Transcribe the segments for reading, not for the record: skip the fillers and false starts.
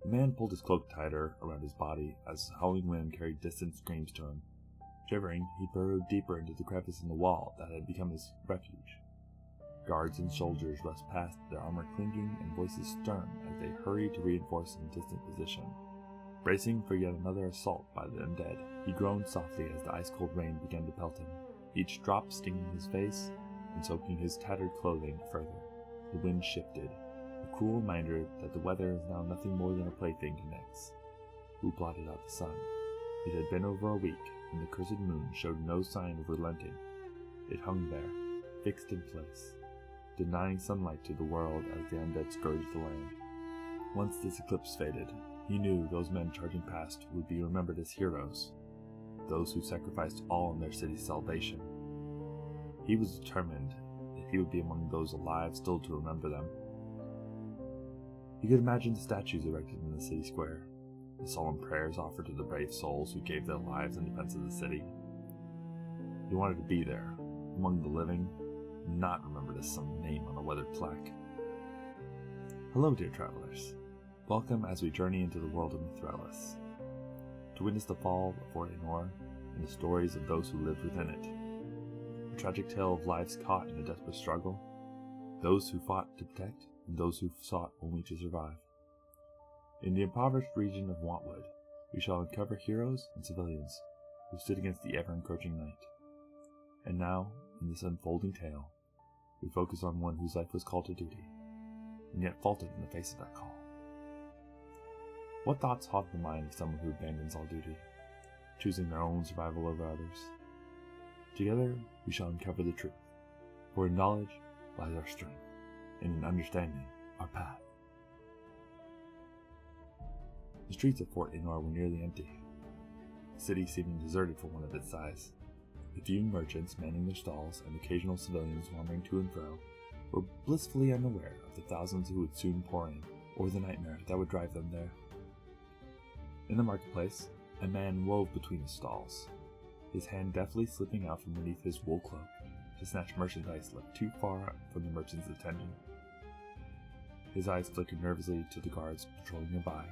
The man pulled his cloak tighter around his body as the howling wind carried distant screams to him. Shivering, he burrowed deeper into the crevice in the wall that had become his refuge. Guards and soldiers rushed past, their armor clinking and voices stern as they hurried to reinforce in distant position. Bracing for yet another assault by the undead, he groaned softly as the ice-cold rain began to pelt him, each drop stinging his face and soaking his tattered clothing further. The wind shifted, a cruel reminder that the weather is now nothing more than a plaything to Nyx, who blotted out the sun. It had been over a week, and the cursed moon showed no sign of relenting. It hung there, fixed in place, denying sunlight to the world as the undead scourged the land. Once this eclipse faded, he knew those men charging past would be remembered as heroes, those who sacrificed all in their city's salvation. He was determined that he would be among those alive still to remember them. He could imagine the statues erected in the city square, the solemn prayers offered to the brave souls who gave their lives in defense of the city. He wanted to be there, among the living, and not remembered as some name on a weathered plaque. Hello, dear travelers. Welcome as we journey into the world of Myrthelis, to witness the fall of Fort Anor and the stories of those who lived within it. A tragic tale of lives caught in a desperate struggle, those who fought to protect and those who sought only to survive. In the impoverished region of Wantwood, we shall uncover heroes and civilians who stood against the ever-encroaching night. And now, in this unfolding tale, we focus on one whose life was called to duty, and yet faltered in the face of that call. What thoughts haunt the mind of someone who abandons all duty, choosing their own survival over others? Together, we shall uncover the truth, for in knowledge lies our strength, and in understanding our path. The streets of Fort Anor were nearly empty, the city seeming deserted for one of its size. The few merchants manning their stalls and occasional civilians wandering to and fro were blissfully unaware of the thousands who would soon pour in, or the nightmare that would drive them there. In the marketplace, a man wove between his stalls, his hand deftly slipping out from beneath his wool cloak to snatch merchandise left too far from the merchant's attention. His eyes flickered nervously to the guards patrolling nearby,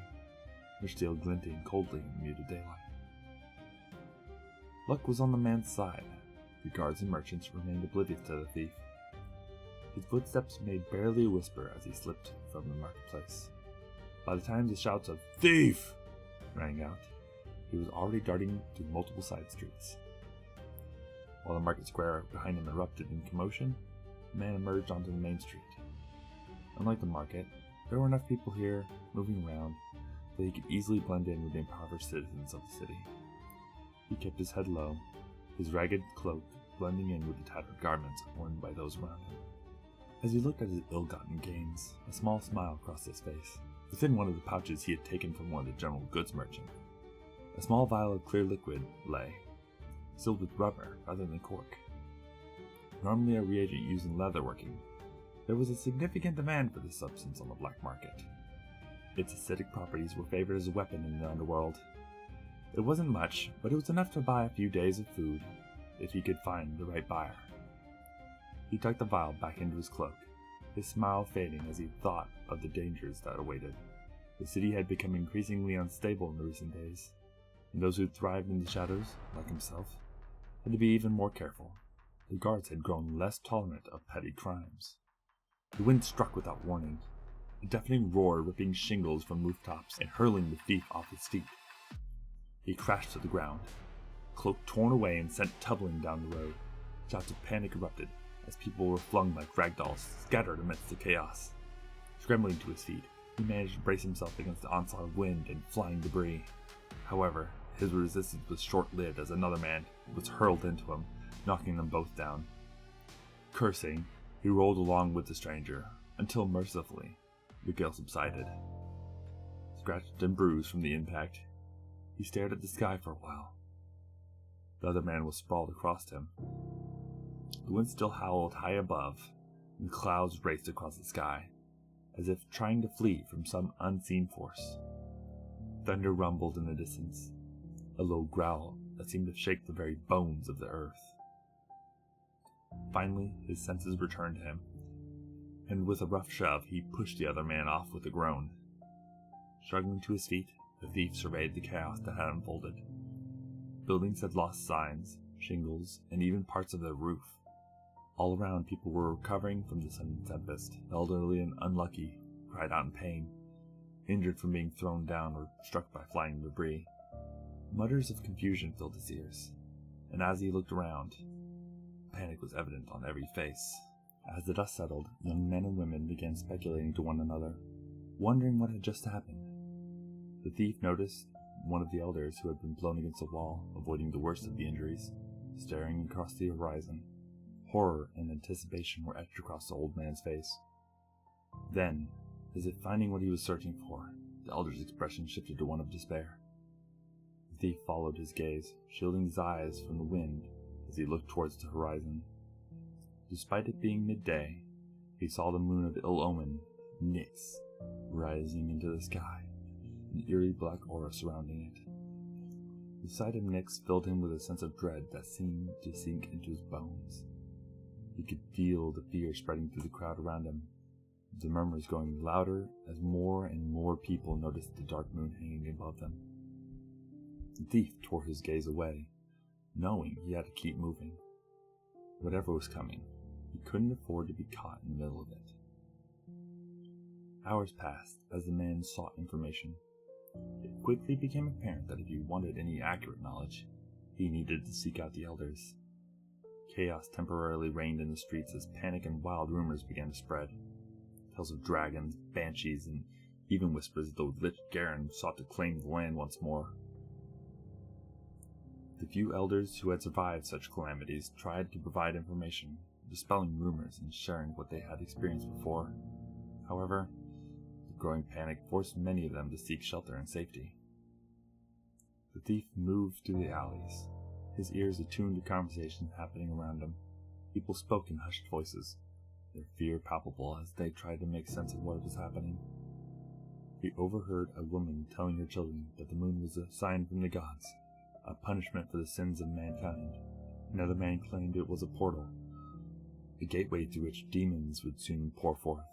their steel glinting coldly in the muted daylight. Luck was on the man's side. The guards and merchants remained oblivious to the thief. His footsteps made barely a whisper as he slipped from the marketplace. By the time the shouts of "Thief!" rang out, he was already darting through multiple side streets. While the market square behind him erupted in commotion, the man emerged onto the main street. Unlike the market, there were enough people here, moving around, that he could easily blend in with the impoverished citizens of the city. He kept his head low, his ragged cloak blending in with the tattered garments worn by those around him. As he looked at his ill-gotten gains, a small smile crossed his face. Within one of the pouches he had taken from one of the general goods merchant, a small vial of clear liquid lay, sealed with rubber rather than cork. Normally a reagent used in leatherworking, there was a significant demand for this substance on the black market. Its acidic properties were favored as a weapon in the underworld. It wasn't much, but it was enough to buy a few days of food, if he could find the right buyer. He tucked the vial back into his cloak, his smile fading as he thought of the dangers that awaited. The city had become increasingly unstable in the recent days, and those who thrived in the shadows, like himself, had to be even more careful. The guards had grown less tolerant of petty crimes. The wind struck without warning, a deafening roar ripping shingles from rooftops and hurling the thief off his feet. He crashed to the ground, cloak torn away and sent tumbling down the road. Shouts of panic erupted as people were flung like ragdolls, scattered amidst the chaos. Scrambling to his feet, he managed to brace himself against the onslaught of wind and flying debris. However, his resistance was short-lived as another man was hurled into him, knocking them both down. Cursing, he rolled along with the stranger, until mercifully, the gale subsided. Scratched and bruised from the impact, he stared at the sky for a while. The other man was sprawled across him. The wind still howled high above, and clouds raced across the sky, as if trying to flee from some unseen force. Thunder rumbled in the distance, a low growl that seemed to shake the very bones of the earth. Finally, his senses returned to him, and with a rough shove he pushed the other man off with a groan. Struggling to his feet, the thief surveyed the chaos that had unfolded. Buildings had lost signs, shingles, and even parts of their roof. All around, people were recovering from the sudden tempest. The elderly and unlucky cried out in pain, injured from being thrown down or struck by flying debris. Mutters of confusion filled his ears, and as he looked around, panic was evident on every face. As the dust settled, young men and women began speculating to one another, wondering what had just happened. The thief noticed one of the elders who had been blown against a wall, avoiding the worst of the injuries, staring across the horizon. Horror and anticipation were etched across the old man's face. Then, as if finding what he was searching for, the elder's expression shifted to one of despair. The thief followed his gaze, shielding his eyes from the wind as he looked towards the horizon. Despite it being midday, he saw the moon of ill omen, Nyx, rising into the sky, an eerie black aura surrounding it. The sight of Nyx filled him with a sense of dread that seemed to sink into his bones. He could feel the fear spreading through the crowd around him, the murmurs growing louder as more and more people noticed the dark moon hanging above them. The thief tore his gaze away, knowing he had to keep moving. Whatever was coming, he couldn't afford to be caught in the middle of it. Hours passed as the man sought information. It quickly became apparent that if he wanted any accurate knowledge, he needed to seek out the elders. Chaos temporarily reigned in the streets as panic and wild rumors began to spread. Tales of dragons, banshees, and even whispers that the Lich Garen sought to claim the land once more. The few elders who had survived such calamities tried to provide information, dispelling rumors and sharing what they had experienced before. However, the growing panic forced many of them to seek shelter and safety. The thief moved through the alleys, his ears attuned to conversations happening around him. People spoke in hushed voices, their fear palpable as they tried to make sense of what was happening. He overheard a woman telling her children that the moon was a sign from the gods, a punishment for the sins of mankind. Another man claimed it was a portal, a gateway through which demons would soon pour forth.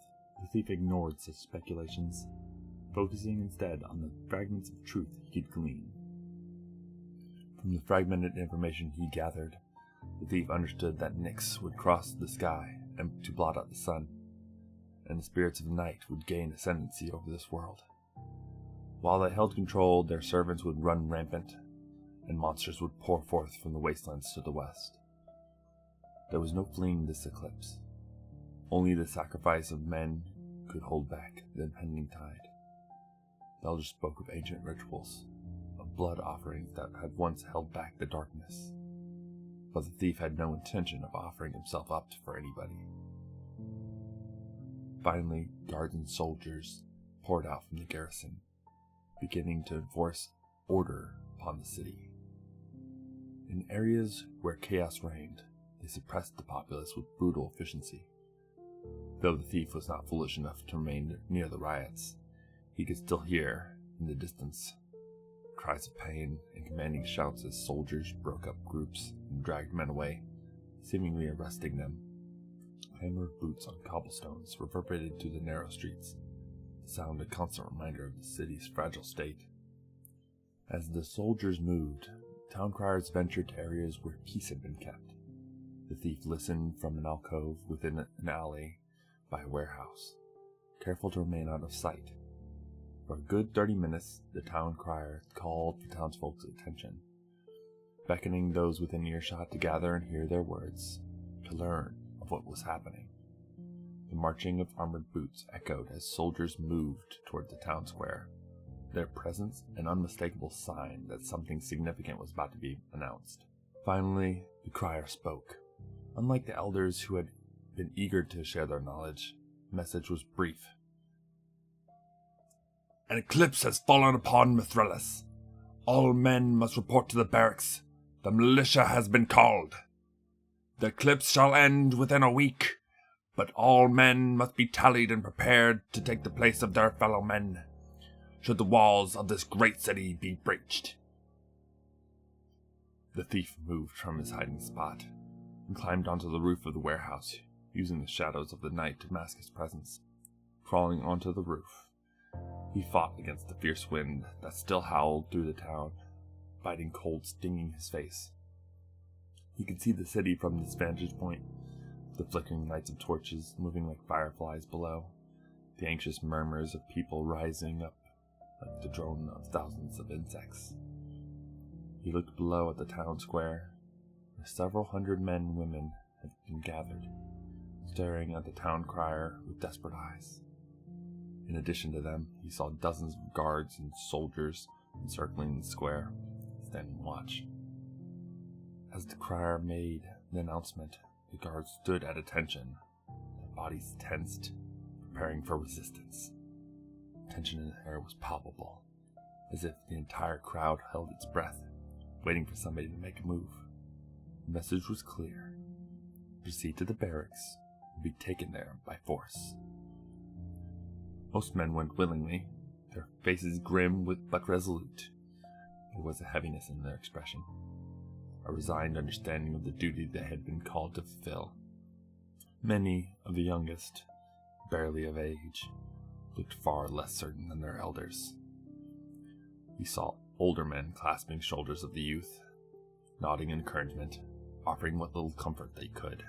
The thief ignored such speculations, focusing instead on the fragments of truth he could glean. From the fragmented information he gathered, the thief understood that Nyx would cross the sky and to blot out the sun, and the spirits of the night would gain ascendancy over this world. While they held control, their servants would run rampant, and monsters would pour forth from the wastelands to the west. There was no fleeing this eclipse. Only the sacrifice of men could hold back the impending tide. The elders spoke of ancient rituals, of blood offerings that had once held back the darkness. But the thief had no intention of offering himself up for anybody. Finally, guards and soldiers poured out from the garrison, beginning to enforce order upon the city. In areas where chaos reigned, they suppressed the populace with brutal efficiency. Though the thief was not foolish enough to remain near the riots, he could still hear, in the distance, cries of pain and commanding shouts as soldiers broke up groups and dragged men away, seemingly arresting them. The clangor of boots on cobblestones reverberated through the narrow streets, the sound a constant reminder of the city's fragile state. As the soldiers moved, town criers ventured to areas where peace had been kept. The thief listened from an alcove within an alley by a warehouse, careful to remain out of sight. For a good 30 minutes, the town crier called the townsfolk's attention, beckoning those within earshot to gather and hear their words, to learn of what was happening. The marching of armored boots echoed as soldiers moved toward the town square, their presence an unmistakable sign that something significant was about to be announced. Finally, the crier spoke. Unlike the elders who had been eager to share their knowledge, the message was brief. An eclipse has fallen upon Myrthelis. All men must report to the barracks. The militia has been called. The eclipse shall end within a week, but all men must be tallied and prepared to take the place of their fellow men, should the walls of this great city be breached. The thief moved from his hiding spot and climbed onto the roof of the warehouse, using the shadows of the night to mask his presence. Crawling onto the roof, He fought against the fierce wind that still howled through the town, biting cold, stinging his face. He could see the city from this vantage point, the flickering lights of torches moving like fireflies below, the anxious murmurs of people rising up like the drone of thousands of insects. He looked below at the town square, where several hundred men and women had been gathered, staring at the town crier with desperate eyes. In addition to them, he saw dozens of guards and soldiers encircling the square, standing watch. As the crier made the announcement, the guards stood at attention, their bodies tensed, preparing for resistance. Tension in the air was palpable, as if the entire crowd held its breath, waiting for somebody to make a move. The message was clear. Proceed to the barracks and be taken there by force. Most men went willingly, their faces grim but resolute. There was a heaviness in their expression, a resigned understanding of the duty they had been called to fulfill. Many of the youngest, barely of age, looked far less certain than their elders. He saw older men clasping shoulders of the youth, nodding encouragement, offering what little comfort they could.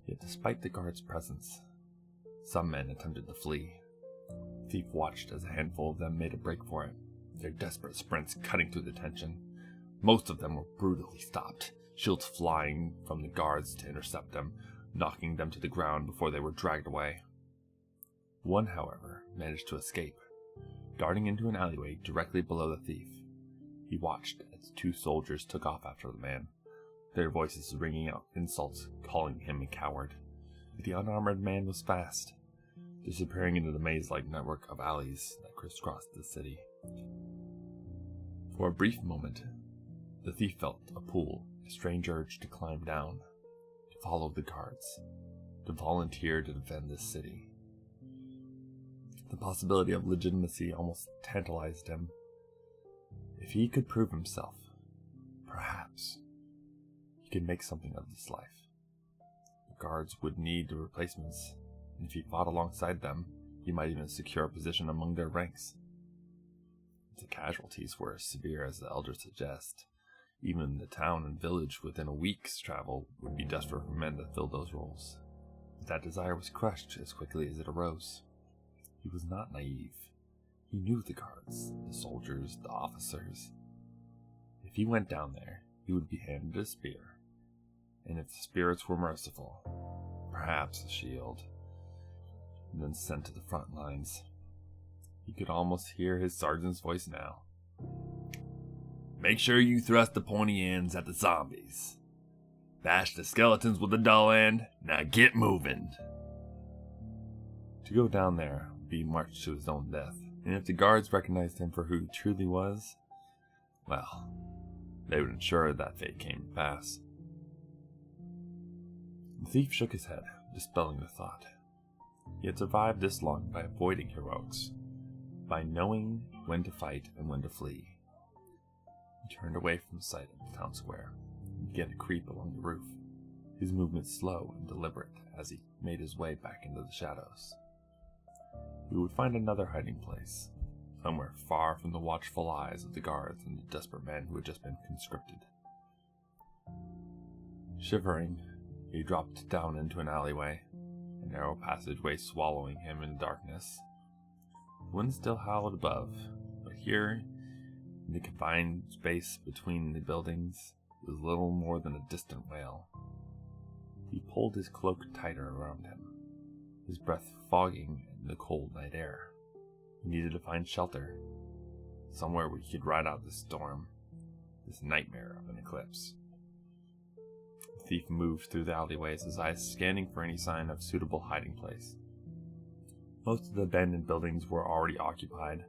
Yet despite the guard's presence, some men attempted to flee. The thief watched as a handful of them made a break for it, their desperate sprints cutting through the tension. Most of them were brutally stopped, shields flying from the guards to intercept them, knocking them to the ground before they were dragged away. One, however, managed to escape, darting into an alleyway directly below the thief. He watched as two soldiers took off after the man, their voices ringing out insults, calling him a coward. The unarmored man was fast, disappearing into the maze-like network of alleys that crisscrossed the city. For a brief moment, the thief felt a pull, a strange urge to climb down, to follow the guards, to volunteer to defend this city. The possibility of legitimacy almost tantalized him. If he could prove himself, perhaps he could make something of this life. The guards would need replacements, and if he fought alongside them, he might even secure a position among their ranks. The casualties were as severe as the elders suggest. Even the town and village within a week's travel would be desperate for men to fill those roles. But that desire was crushed as quickly as it arose. He was not naive. He knew the guards, the soldiers, the officers. If he went down there, he would be handed a spear, and if the spirits were merciful, perhaps a shield, and then sent to the front lines. He could almost hear his sergeant's voice now. Make sure you thrust the pointy ends at the zombies. Bash the skeletons with the dull end. Now get moving. To go down there would be marched to his own death, and if the guards recognized him for who he truly was, well, they would ensure that fate came to pass. The thief shook his head, dispelling the thought. He had survived this long by avoiding heroics, by knowing when to fight and when to flee. He turned away from the sight of the town square and began to creep along the roof, his movements slow and deliberate as he made his way back into the shadows. He would find another hiding place, somewhere far from the watchful eyes of the guards and the desperate men who had just been conscripted. Shivering, he dropped down into an alleyway, a narrow passageway swallowing him in the darkness. The wind still howled above, but here, in the confined space between the buildings, was little more than a distant wail. He pulled his cloak tighter around him, his breath fogging in the cold night air. He needed to find shelter, somewhere where he could ride out this storm, this nightmare of an eclipse. The thief moved through the alleyways, his eyes scanning for any sign of suitable hiding place. Most of the abandoned buildings were already occupied,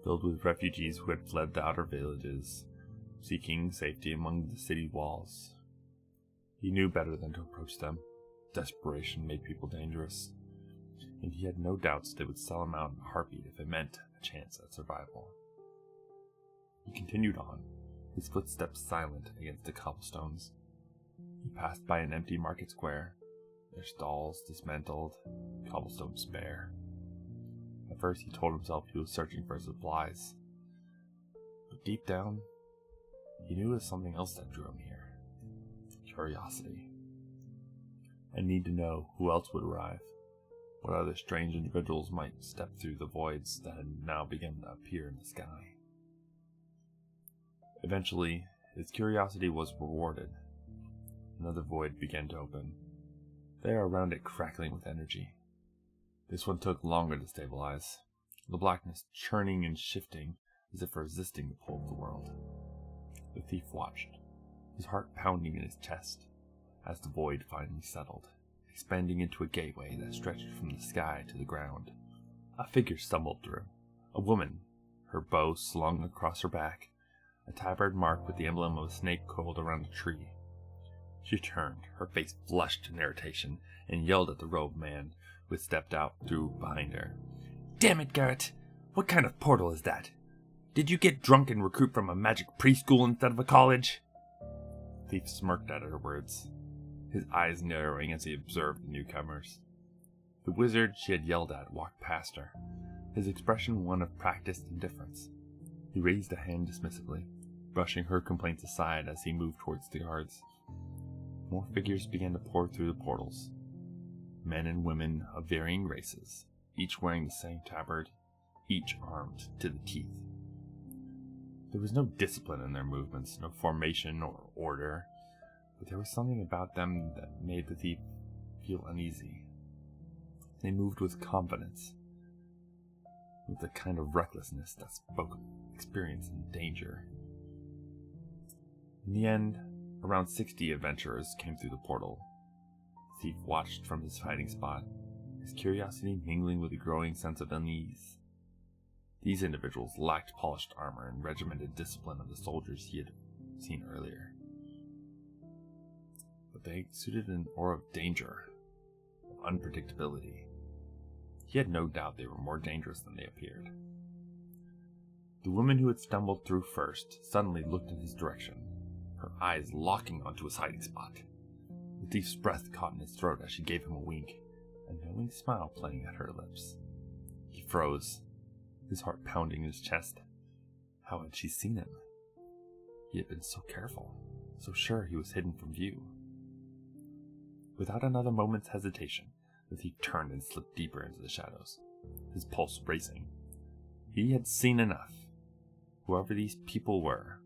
filled with refugees who had fled the outer villages, seeking safety among the city walls. He knew better than to approach them. Desperation made people dangerous, and he had no doubts they would sell him out in a heartbeat if it meant a chance at survival. He continued on, his footsteps silent against the cobblestones. He passed by an empty market square, their stalls dismantled, cobblestones bare. At first he told himself he was searching for supplies, but deep down, he knew it was something else that drew him here. Curiosity. A need to know who else would arrive, what other strange individuals might step through the voids that had now begun to appear in the sky. Eventually, his curiosity was rewarded. Another void began to open. They are around it crackling with energy. This one took longer to stabilize, the blackness churning and shifting as if resisting the pull of the world. The thief watched, his heart pounding in his chest, as the void finally settled, expanding into a gateway that stretched from the sky to the ground. A figure stumbled through, a woman, her bow slung across her back, a tabard marked with the emblem of a snake coiled around a tree. She turned, her face flushed in irritation, and yelled at the robed man who had stepped out through behind her. "Damn it, Garrett! What kind of portal is that? Did you get drunk and recruit from a magic preschool instead of a college?" The thief smirked at her words, his eyes narrowing as he observed the newcomers. The wizard she had yelled at walked past her, his expression one of practiced indifference. He raised a hand dismissively, brushing her complaints aside as he moved towards the guards. More figures began to pour through the portals. Men and women of varying races, each wearing the same tabard, each armed to the teeth. There was no discipline in their movements, no formation or order, but there was something about them that made the thief feel uneasy. They moved with confidence, with a kind of recklessness that spoke of experience and danger. In the end, around 60 adventurers came through the portal. The thief watched from his hiding spot, his curiosity mingling with a growing sense of unease. These individuals lacked polished armor and regimented discipline of the soldiers he had seen earlier, but they exuded an aura of danger, of unpredictability. He had no doubt they were more dangerous than they appeared. The woman who had stumbled through first suddenly looked in his direction, her eyes locking onto his hiding spot. The thief's breath caught in his throat as she gave him a wink, a knowing smile playing at her lips. He froze, his heart pounding in his chest. How had she seen him? He had been so careful, so sure he was hidden from view. Without another moment's hesitation, the thief turned and slipped deeper into the shadows, his pulse racing. He had seen enough. Whoever these people were,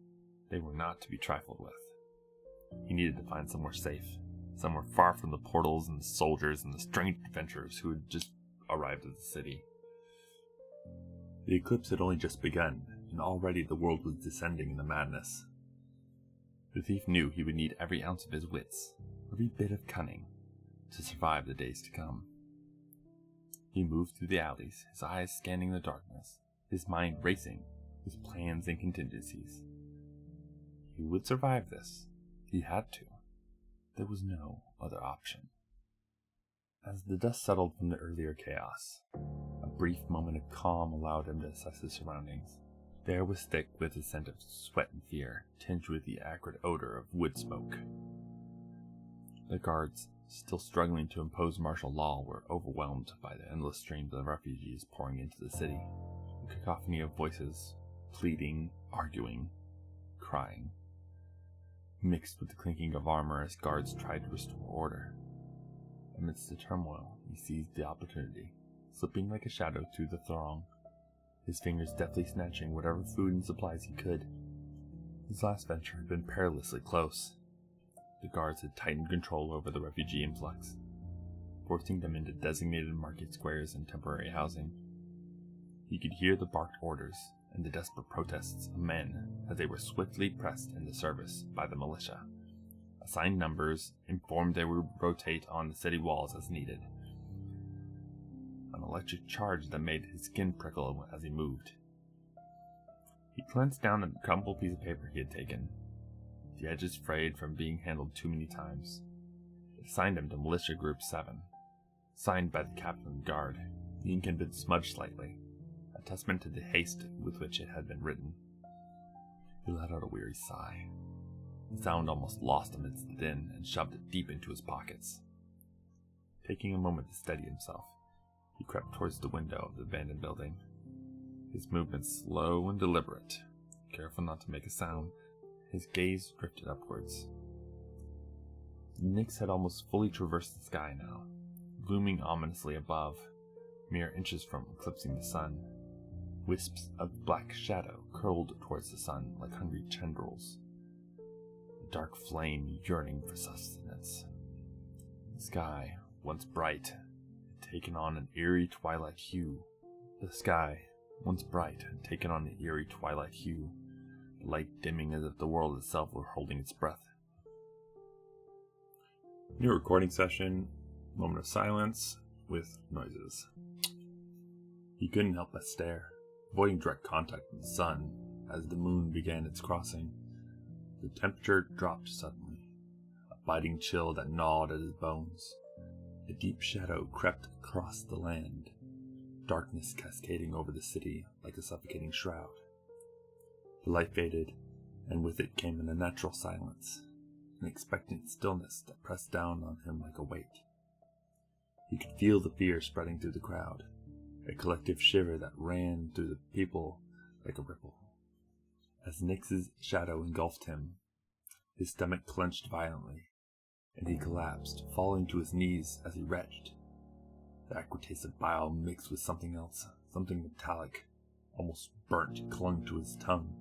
they were not to be trifled with. He needed to find somewhere safe, somewhere far from the portals and the soldiers and the strange adventurers who had just arrived at the city. The eclipse had only just begun, and already the world was descending into madness. The thief knew he would need every ounce of his wits, every bit of cunning, to survive the days to come. He moved through the alleys, his eyes scanning the darkness, his mind racing with plans and contingencies. He would survive this. He had to. There was no other option. As the dust settled from the earlier chaos, a brief moment of calm allowed him to assess his surroundings. The air was thick with the scent of sweat and fear, tinged with the acrid odor of wood smoke. The guards, still struggling to impose martial law, were overwhelmed by the endless streams of refugees pouring into the city. A cacophony of voices, pleading, arguing, crying, mixed with the clinking of armor as guards tried to restore order. Amidst the turmoil, he seized the opportunity, slipping like a shadow through the throng, his fingers deftly snatching whatever food and supplies he could. His last venture had been perilously close. The guards had tightened control over the refugee influx, forcing them into designated market squares and temporary housing. He could hear the barked orders and the desperate protests of men as they were swiftly pressed into service by the militia. Assigned numbers informed they would rotate on the city walls as needed. An electric charge that made his skin prickle as he moved. He glanced down at the crumpled piece of paper he had taken, the edges frayed from being handled too many times. It assigned him to Militia Group 7, signed by the captain of the guard. The ink had been smudged slightly, a testament to the haste with which it had been written. He let out a weary sigh. The sound almost lost amidst the din and shoved it deep into his pockets. Taking a moment to steady himself, He crept towards the window of the abandoned building, his movements slow and deliberate. Careful not to make a sound, his gaze drifted upwards. The Nyx had almost fully traversed the sky now, looming ominously above, mere inches from eclipsing the sun. Wisps of black shadow curled towards the sun like hungry tendrils, a dark flame yearning for sustenance. The sky, once bright, had taken on an eerie twilight hue. The light dimming as if the world itself were holding its breath. New recording session, moment of silence with noises. He couldn't help but stare, avoiding direct contact with the sun as the moon began its crossing. The temperature dropped suddenly, a biting chill that gnawed at his bones. A deep shadow crept across the land, darkness cascading over the city like a suffocating shroud. The light faded, and with it came an unnatural silence, an expectant stillness that pressed down on him like a weight. He could feel the fear spreading through the crowd, a collective shiver that ran through the people like a ripple. As Nyx's shadow engulfed him, his stomach clenched violently, and he collapsed, falling to his knees as he retched. The acrid taste of bile mixed with something else, something metallic, almost burnt, clung to his tongue.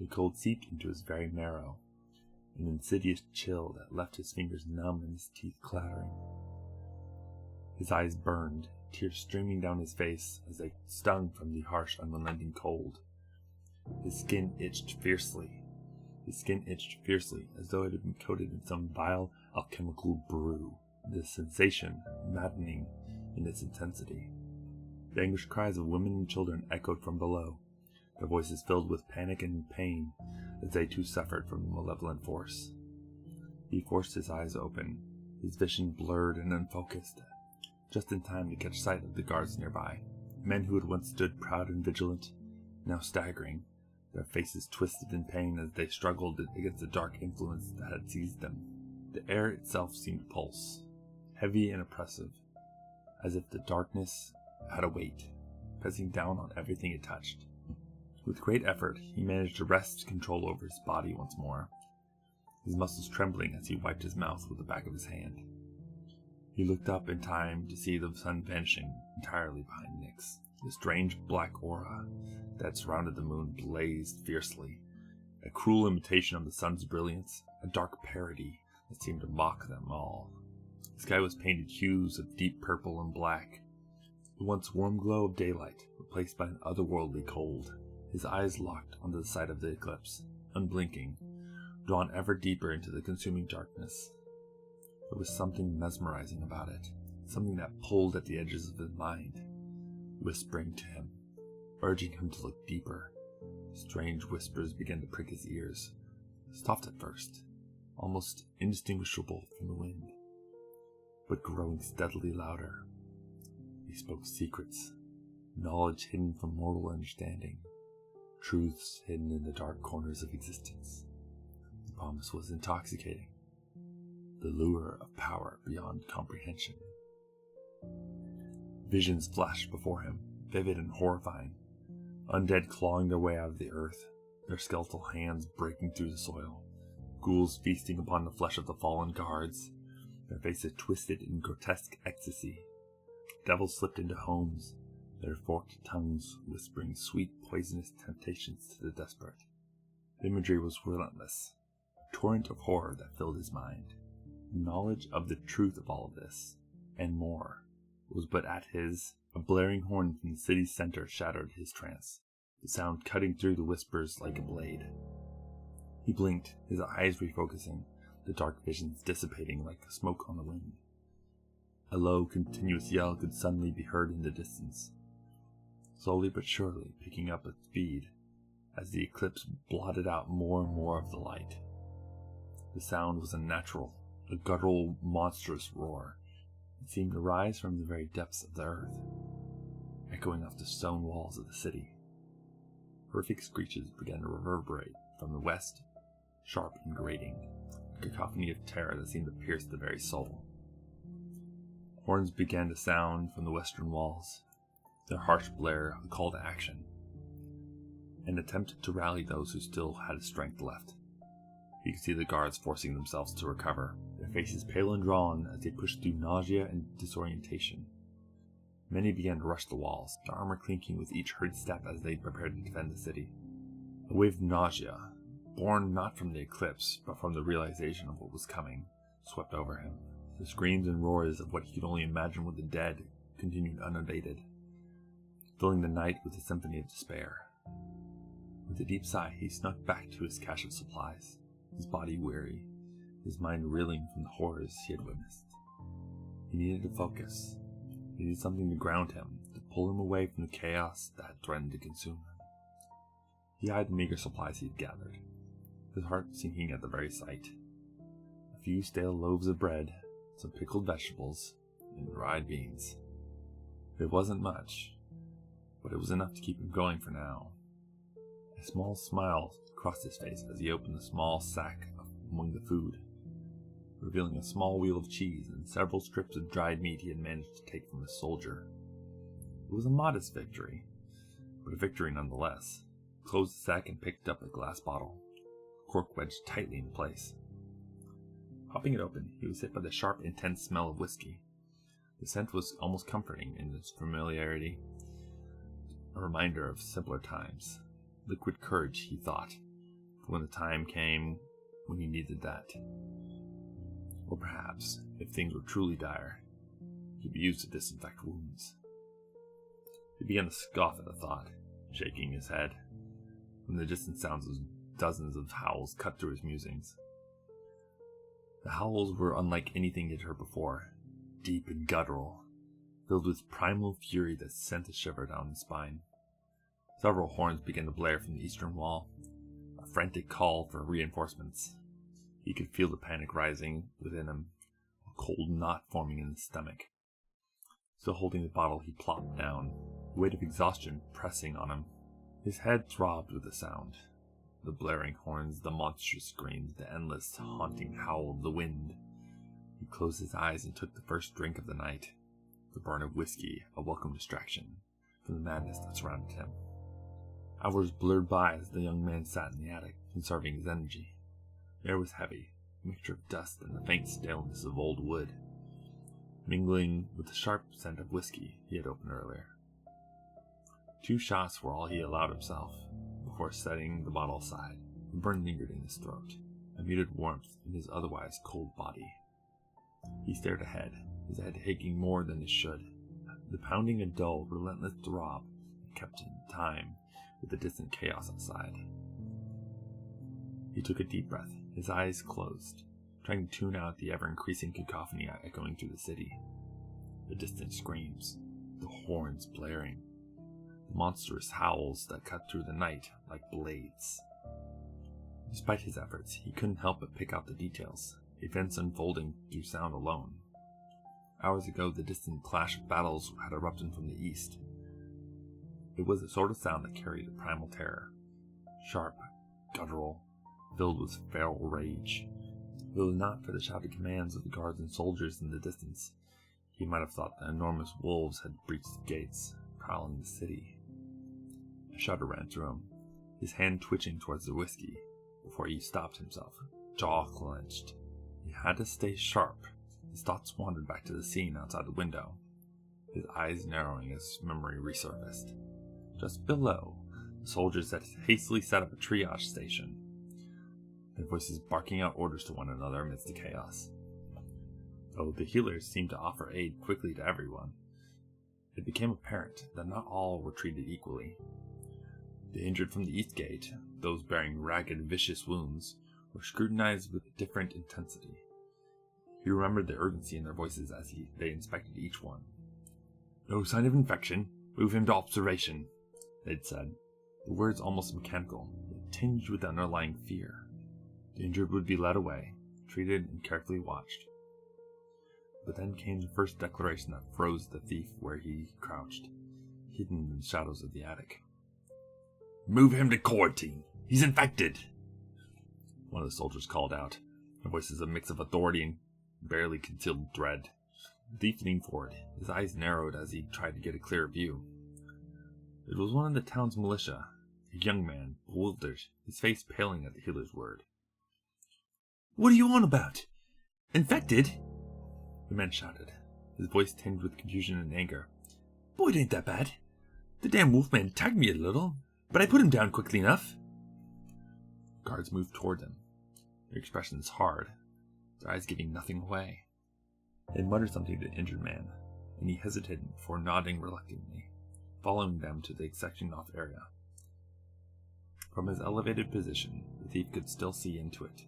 The cold seeped into his very marrow, an insidious chill that left his fingers numb and his teeth clattering. His eyes burned, tears streaming down his face as they stung from the harsh, unrelenting cold. His skin itched fiercely as though it had been coated in some vile alchemical brew, the sensation maddening in its intensity. The anguished cries of women and children echoed from below, their voices filled with panic and pain as they too suffered from the malevolent force. He forced his eyes open, his vision blurred and unfocused, just in time to catch sight of the guards nearby, men who had once stood proud and vigilant, now staggering, their faces twisted in pain as they struggled against the dark influence that had seized them. The air itself seemed to pulse, heavy and oppressive, as if the darkness had a weight, pressing down on everything it touched. With great effort, he managed to wrest control over his body once more, his muscles trembling as he wiped his mouth with the back of his hand. He looked up in time to see the sun vanishing entirely behind Nyx. The strange black aura that surrounded the moon blazed fiercely, a cruel imitation of the sun's brilliance, a dark parody that seemed to mock them all. The sky was painted hues of deep purple and black, the once warm glow of daylight replaced by an otherworldly cold. His eyes locked onto the side of the eclipse, unblinking, drawn ever deeper into the consuming darkness. There was something mesmerizing about it, something that pulled at the edges of his mind, whispering to him, urging him to look deeper. Strange whispers began to prick his ears, soft at first, almost indistinguishable from the wind, but growing steadily louder. They spoke secrets, knowledge hidden from mortal understanding, truths hidden in the dark corners of existence. The promise was intoxicating, the lure of power beyond comprehension. Visions flashed before him, vivid and horrifying. Undead clawing their way out of the earth, their skeletal hands breaking through the soil. Ghouls feasting upon the flesh of the fallen guards, their faces twisted in grotesque ecstasy. Devils slipped into homes, their forked tongues whispering sweet, poisonous temptations to the desperate. The imagery was relentless, a torrent of horror that filled his mind. Knowledge of the truth of all of this, and more, was but at his. A blaring horn from the city's center shattered his trance, the sound cutting through the whispers like a blade. He blinked, his eyes refocusing, the dark visions dissipating like smoke on the wind. A low, continuous yell could suddenly be heard in the distance, slowly but surely picking up its speed as the eclipse blotted out more and more of the light. The sound was unnatural, a guttural, monstrous roar. It seemed to rise from the very depths of the earth, echoing off the stone walls of the city. Horrific screeches began to reverberate from the west, sharp and grating, a cacophony of terror that seemed to pierce the very soul. Horns began to sound from the western walls, their harsh blare a call to action, an attempt to rally those who still had strength left. You could see the guards forcing themselves to recover, their faces pale and drawn as they pushed through nausea and disorientation. Many began to rush the walls, their armor clinking with each hurried step as they prepared to defend the city. A wave of nausea, born not from the eclipse, but from the realization of what was coming, swept over him. The screams and roars of what he could only imagine were the dead continued unabated, filling the night with a symphony of despair. With a deep sigh, he snuck back to his cache of supplies, his body weary, his mind reeling from the horrors he had witnessed. He needed to focus. He needed something to ground him, to pull him away from the chaos that had threatened to consume him. He eyed the meager supplies he had gathered, his heart sinking at the very sight. A few stale loaves of bread, some pickled vegetables, and dried beans. It wasn't much, but it was enough to keep him going for now. A small smile crossed his face as he opened the small sack among the food, revealing a small wheel of cheese and several strips of dried meat he had managed to take from a soldier. It was a modest victory, but a victory nonetheless. He closed the sack and picked up a glass bottle, cork wedged tightly in place. Popping it open, he was hit by the sharp, intense smell of whiskey. The scent was almost comforting in its familiarity, a reminder of simpler times. Liquid courage, he thought, for when the time came when he needed that. Or perhaps, if things were truly dire, he could be used to disinfect wounds. He began to scoff at the thought, shaking his head, when the distant sounds of dozens of howls cut through his musings. The howls were unlike anything he had heard before, deep and guttural, filled with primal fury that sent a shiver down his spine. Several horns began to blare from the eastern wall, a frantic call for reinforcements. He could feel the panic rising within him, a cold knot forming in his stomach. Still holding the bottle, he plopped down, the weight of exhaustion pressing on him. His head throbbed with the sound. The blaring horns, the monstrous screams, the endless, haunting howl of the wind. He closed his eyes and took the first drink of the night, the burn of whiskey, a welcome distraction from the madness that surrounded him. Hours blurred by as the young man sat in the attic, conserving his energy. The air was heavy, a mixture of dust and the faint staleness of old wood, mingling with the sharp scent of whiskey he had opened earlier. 2 shots were all he allowed himself, before setting the bottle aside. The burn lingered in his throat, a muted warmth in his otherwise cold body. He stared ahead, his head aching more than it should. The pounding a dull, relentless throb that kept in time with the distant chaos outside. He took a deep breath, his eyes closed, trying to tune out the ever-increasing cacophony echoing through the city. The distant screams, the horns blaring, the monstrous howls that cut through the night like blades. Despite his efforts, he couldn't help but pick out the details, events unfolding through sound alone. Hours ago, the distant clash of battles had erupted from the east. It was the sort of sound that carried a primal terror, sharp, guttural, filled with feral rage. If it was not for the shouted commands of the guards and soldiers in the distance, he might have thought the enormous wolves had breached the gates, prowling the city. A shudder ran through him, his hand twitching towards the whiskey, before he stopped himself, jaw clenched. He had to stay sharp. His thoughts wandered back to the scene outside the window, his eyes narrowing as memory resurfaced. Just below, the soldiers had hastily set up a triage station, their voices barking out orders to one another amidst the chaos. Though the healers seemed to offer aid quickly to everyone, it became apparent that not all were treated equally. The injured from the east gate, those bearing ragged, vicious wounds, were scrutinized with different intensity. He remembered the urgency in their voices as they inspected each one. "No sign of infection. Move him to observation," they'd said, the words almost mechanical, yet tinged with underlying fear. The injured would be led away, treated and carefully watched. But then came the first declaration that froze the thief where he crouched, hidden in the shadows of the attic. "Move him to quarantine. He's infected," one of the soldiers called out, their voices a mix of authority and barely concealed dread. The thief leaned forward, his eyes narrowed as he tried to get a clearer view. It was one of the town's militia, a young man, bewildered, his face paling at the healer's word. "What are you on about? Infected?" the man shouted, his voice tinged with confusion and anger. "Boy, it ain't that bad. The damn wolfman tagged me a little, but I put him down quickly enough." Guards moved toward him, their expressions hard, their eyes giving nothing away. They muttered something to the injured man, and he hesitated before nodding reluctantly, following them to the sectioned-off area. From his elevated position, the thief could still see into it.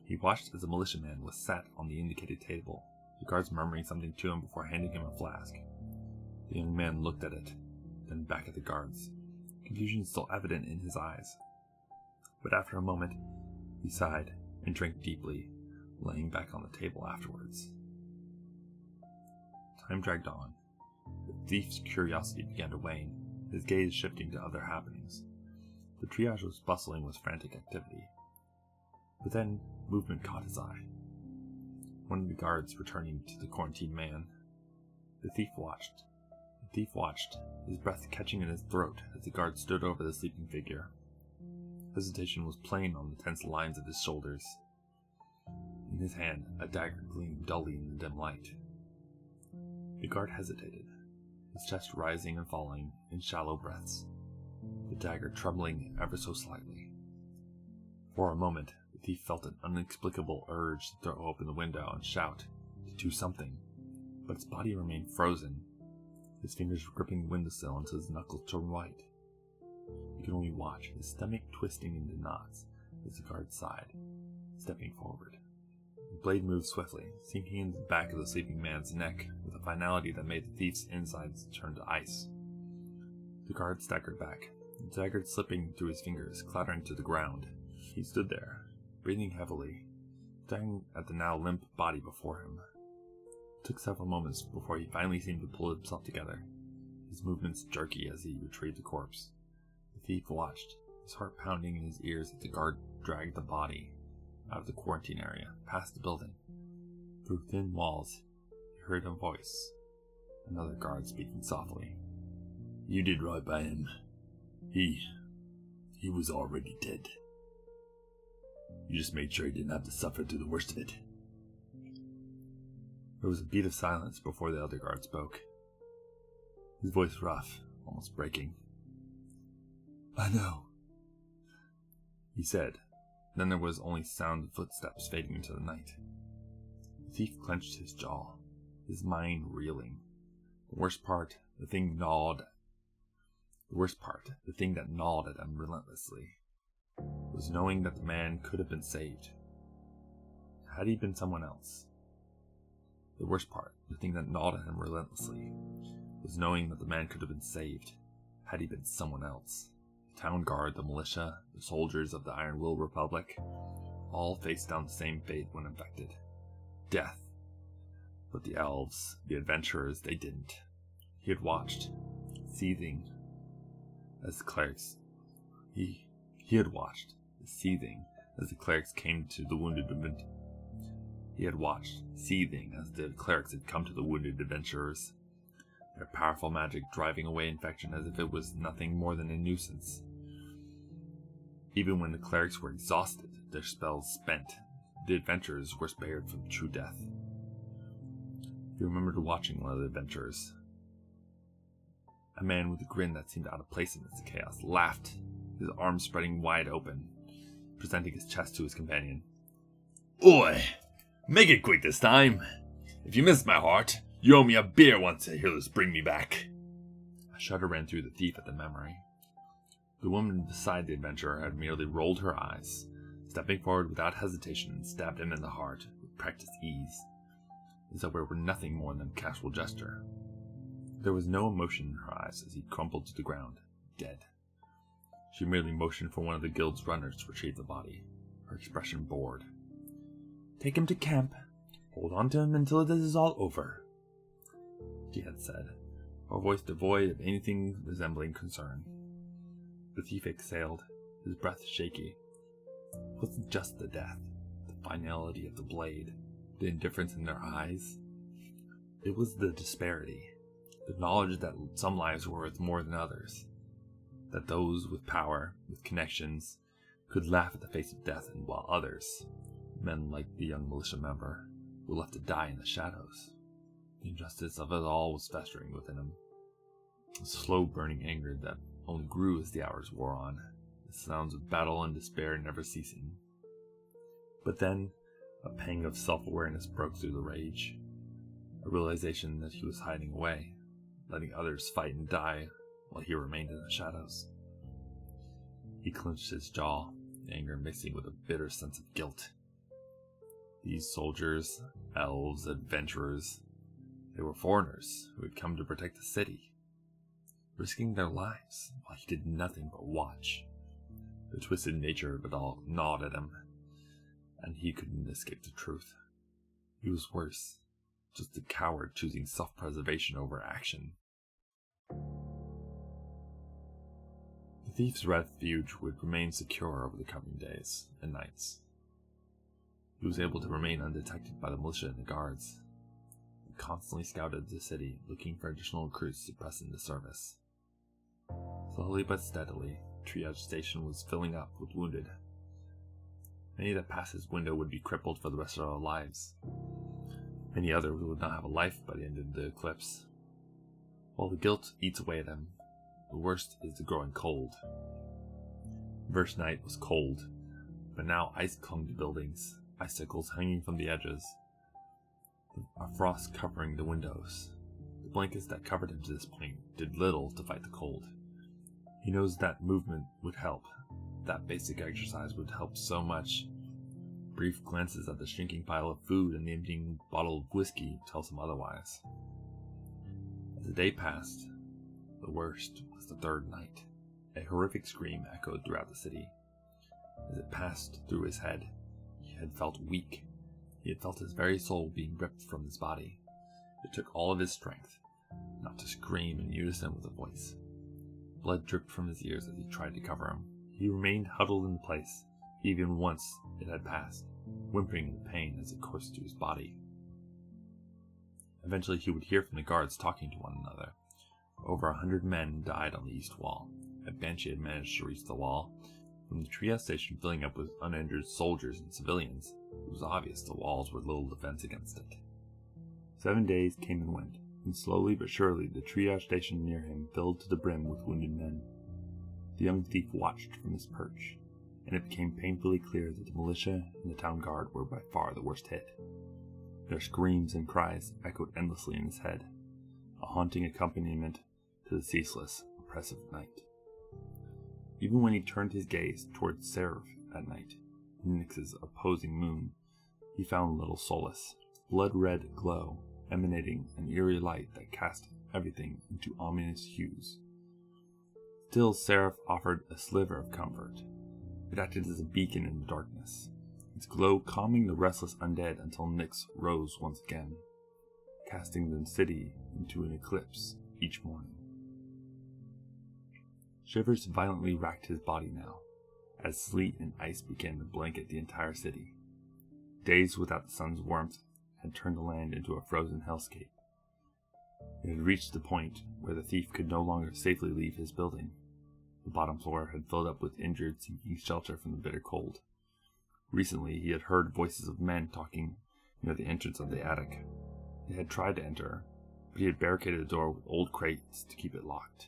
He watched as the militiaman was sat on the indicated table, the guards murmuring something to him before handing him a flask. The young man looked at it, then back at the guards, confusion still evident in his eyes. But after a moment, he sighed and drank deeply, laying back on the table afterwards. Time dragged on. The thief's curiosity began to wane, his gaze shifting to other happenings. The triage was bustling with frantic activity. But then, movement caught his eye. One of the guards returning to the quarantined man. The thief watched, his breath catching in his throat as the guard stood over the sleeping figure. Hesitation was plain on the tense lines of his shoulders. In his hand, a dagger gleamed dully in the dim light. The guard hesitated, his chest rising and falling in shallow breaths, the dagger trembling ever so slightly. For a moment, the thief felt an inexplicable urge to throw open the window and shout, to do something, but his body remained frozen, his fingers gripping the windowsill until his knuckles turned white. He could only watch, his stomach twisting into knots as the guard sighed, stepping forward. The blade moved swiftly, sinking into the back of the sleeping man's neck with a finality that made the thief's insides turn to ice. The guard staggered back, the dagger slipping through his fingers, clattering to the ground. He stood there, breathing heavily, staring at the now limp body before him. It took several moments before he finally seemed to pull himself together, his movements jerky as he retrieved the corpse. The thief watched, his heart pounding in his ears as the guard dragged the body out of the quarantine area, past the building. Through thin walls, he heard a voice, another guard speaking softly. "You did right by him. He was already dead. You just made sure he didn't have to suffer through the worst of it." There was a beat of silence before the other guard spoke, his voice rough, almost breaking. "I know," he said. Then there was only sound of footsteps fading into the night. The thief clenched his jaw, his mind reeling. The worst part, the thing that gnawed at him relentlessly, was knowing that the man could have been saved. Had he been someone else? The worst part, the thing that gnawed at him relentlessly, was knowing that the man could have been saved. Had he been someone else? The town guard, the militia, the soldiers of the Iron Will Republic, all faced down the same fate when infected. Death. But the elves, the adventurers, they didn't. He had watched, seething, as the clerics... He had watched, seething, as the clerics came to the wounded adventurers. He had watched, seething, as the clerics had come to the wounded adventurers, their powerful magic driving away infection as if it was nothing more than a nuisance. Even when the clerics were exhausted, their spells spent, the adventurers were spared from true death. He remembered watching one of the adventurers. A man with a grin that seemed out of place in this chaos laughed, his arms spreading wide open, presenting his chest to his companion. "Oi! Make it quick this time! If you missed my heart, you owe me a beer once the healers bring me back." A shudder ran through the thief at the memory. The woman beside the adventurer had merely rolled her eyes, stepping forward without hesitation and stabbed him in the heart with practiced ease, as though it were nothing more than a casual gesture. There was no emotion in her eyes as he crumpled to the ground, dead. She merely motioned for one of the guild's runners to retrieve the body, her expression bored. "Take him to camp. Hold on to him until this is all over," she had said, her voice devoid of anything resembling concern. The thief exhaled, his breath shaky. It wasn't just the death, the finality of the blade, the indifference in their eyes. It was the disparity, the knowledge that some lives were worth more than others, that those with power, with connections, could laugh at the face of death, and while others, men like the young militia member, were left to die in the shadows. The injustice of it all was festering within him, a slow-burning anger that only grew as the hours wore on, the sounds of battle and despair never ceasing. But then, a pang of self-awareness broke through the rage, a realization that he was hiding away, letting others fight and die while he remained in the shadows. He clenched his jaw, anger mixing with a bitter sense of guilt. These soldiers, elves, adventurers, they were foreigners who had come to protect the city, risking their lives while he did nothing but watch. The twisted nature of it all gnawed at him, and he couldn't escape the truth. He was worse, just a coward choosing self-preservation over action. The thief's refuge would remain secure over the coming days and nights. He was able to remain undetected by the militia and the guards. He constantly scouted the city, looking for additional recruits to press into service. Slowly but steadily, the triage station was filling up with wounded. Many that passed his window would be crippled for the rest of their lives. Many others would not have a life by the end of the eclipse. While the guilt eats away at him, the worst is the growing cold. The first night was cold, but now ice clung to buildings, icicles hanging from the edges, a frost covering the windows. The blankets that covered him to this point did little to fight the cold. He knows that movement would help. That basic exercise would help so much. Brief glances at the shrinking pile of food and the emptying bottle of whiskey tells him otherwise. As the day passed, the worst was the third night. A horrific scream echoed throughout the city. As it passed through his head, he had felt weak. He had felt his very soul being ripped from his body. It took all of his strength not to scream in unison with the voice. Blood dripped from his ears as he tried to cover him. He remained huddled in place, even once it had passed, whimpering in pain as it coursed through his body. Eventually he would hear from the guards talking to one another. Over 100 men died on the east wall. A banshee had managed to reach the wall. From the triage station filling up with uninjured soldiers and civilians, it was obvious the walls were little defense against it. 7 days came and went, and slowly but surely the triage station near him filled to the brim with wounded men. The young thief watched from his perch, and it became painfully clear that the militia and the town guard were by far the worst hit. Their screams and cries echoed endlessly in his head, a haunting accompaniment to the ceaseless, oppressive night. Even when he turned his gaze towards Seraph at night, Nyx's opposing moon, he found little solace. Blood-red glow, emanating an eerie light that cast everything into ominous hues. Still, Seraph offered a sliver of comfort. It acted as a beacon in the darkness, its glow calming the restless undead until Nyx rose once again, casting the city into an eclipse each morning. Shivers violently racked his body now, as sleet and ice began to blanket the entire city. Days without the sun's warmth had turned the land into a frozen hellscape. It had reached the point where the thief could no longer safely leave his building. The bottom floor had filled up with injured seeking shelter from the bitter cold. Recently he had heard voices of men talking near the entrance of the attic. They had tried to enter, but he had barricaded the door with old crates to keep it locked.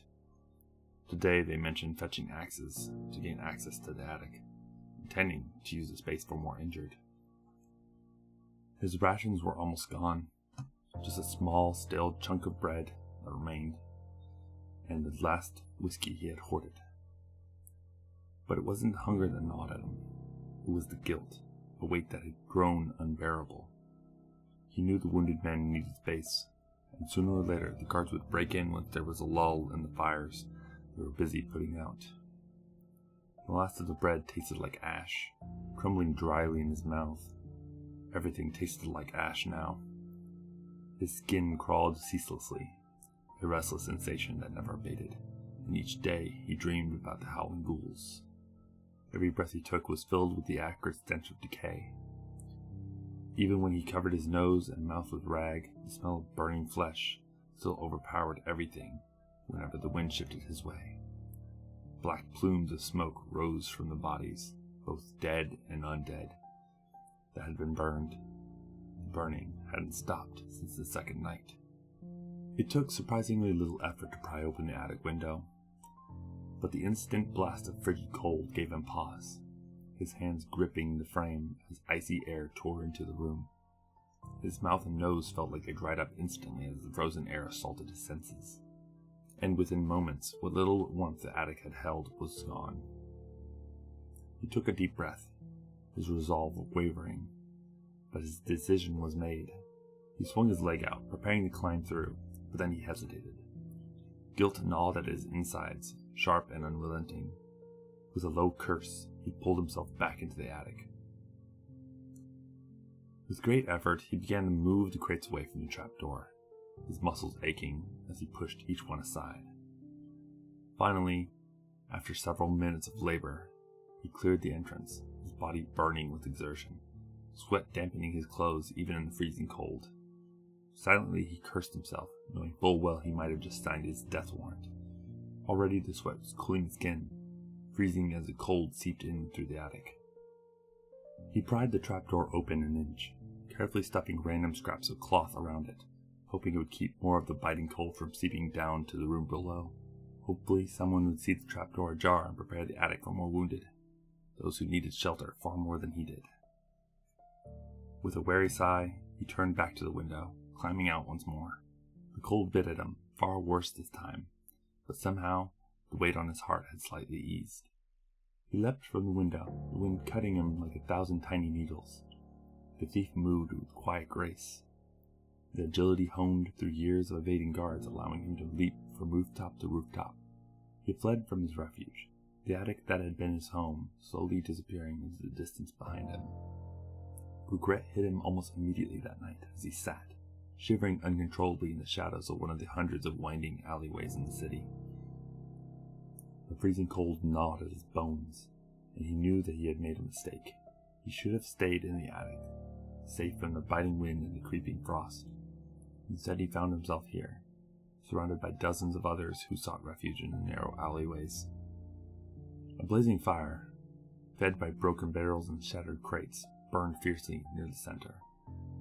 Today they mentioned fetching axes to gain access to the attic, intending to use the space for more injured. His rations were almost gone, just a small, stale chunk of bread that remained, and the last whiskey he had hoarded. But it wasn't hunger that gnawed at him. It was the guilt, a weight that had grown unbearable. He knew the wounded men needed space, and sooner or later the guards would break in once there was a lull in the fires they were busy putting out. The last of the bread tasted like ash, crumbling dryly in his mouth. Everything tasted like ash now. His skin crawled ceaselessly, a restless sensation that never abated, and each day he dreamed about the howling ghouls. Every breath he took was filled with the acrid stench of decay. Even when he covered his nose and mouth with rag, the smell of burning flesh still overpowered everything whenever the wind shifted his way. Black plumes of smoke rose from the bodies, both dead and undead, that had been burned. The burning hadn't stopped since the second night. It took surprisingly little effort to pry open the attic window, but the instant blast of frigid cold gave him pause, his hands gripping the frame as icy air tore into the room. His mouth and nose felt like they dried up instantly as the frozen air assaulted his senses. And within moments, what little warmth the attic had held was gone. He took a deep breath, his resolve wavering, but his decision was made. He swung his leg out, preparing to climb through, but then he hesitated. Guilt gnawed at his insides, sharp and unrelenting. With a low curse, he pulled himself back into the attic. With great effort, he began to move the crates away from the trapdoor, his muscles aching as he pushed each one aside. Finally, after several minutes of labor, he cleared the entrance, his body burning with exertion, sweat dampening his clothes even in the freezing cold. Silently he cursed himself, knowing full well he might have just signed his death warrant. Already the sweat was cooling his skin, freezing as the cold seeped in through the attic. He pried the trapdoor open an inch, carefully stuffing random scraps of cloth around it, hoping it would keep more of the biting cold from seeping down to the room below. Hopefully someone would see the trapdoor ajar and prepare the attic for more wounded, those who needed shelter far more than he did. With a weary sigh, he turned back to the window, climbing out once more. The cold bit at him, far worse this time, but somehow the weight on his heart had slightly eased. He leapt from the window, the wind cutting him like 1,000 tiny needles. The thief moved with quiet grace, the agility honed through years of evading guards, allowing him to leap from rooftop to rooftop. He fled from his refuge, the attic that had been his home, slowly disappearing into the distance behind him. Regret hit him almost immediately that night as he sat, shivering uncontrollably in the shadows of one of the hundreds of winding alleyways in the city. The freezing cold gnawed at his bones, and he knew that he had made a mistake. He should have stayed in the attic, safe from the biting wind and the creeping frost. Instead, he found himself here, surrounded by dozens of others who sought refuge in the narrow alleyways. A blazing fire, fed by broken barrels and shattered crates, burned fiercely near the center,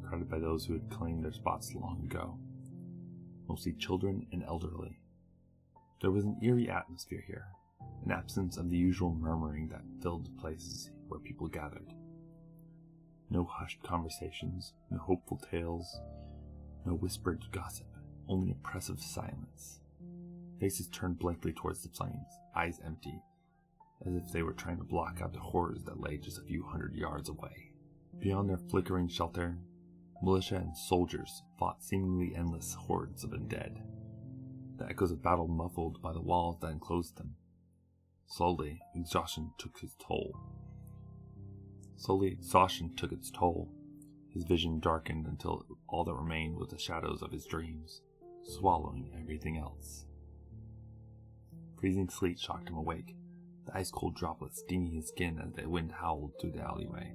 crowded by those who had claimed their spots long ago, mostly children and elderly. There was an eerie atmosphere here, an absence of the usual murmuring that filled the places where people gathered. No hushed conversations, no hopeful tales, no whispered gossip, only oppressive silence. Faces turned blankly towards the flames, eyes empty, as if they were trying to block out the horrors that lay just a few hundred yards away. Beyond their flickering shelter, militia and soldiers fought seemingly endless hordes of undead, the echoes of battle muffled by the walls that enclosed them. Slowly, exhaustion took its toll. His vision darkened until all that remained was the shadows of his dreams, swallowing everything else. Freezing sleet shocked him awake, the ice-cold droplets stinging his skin as the wind howled through the alleyway.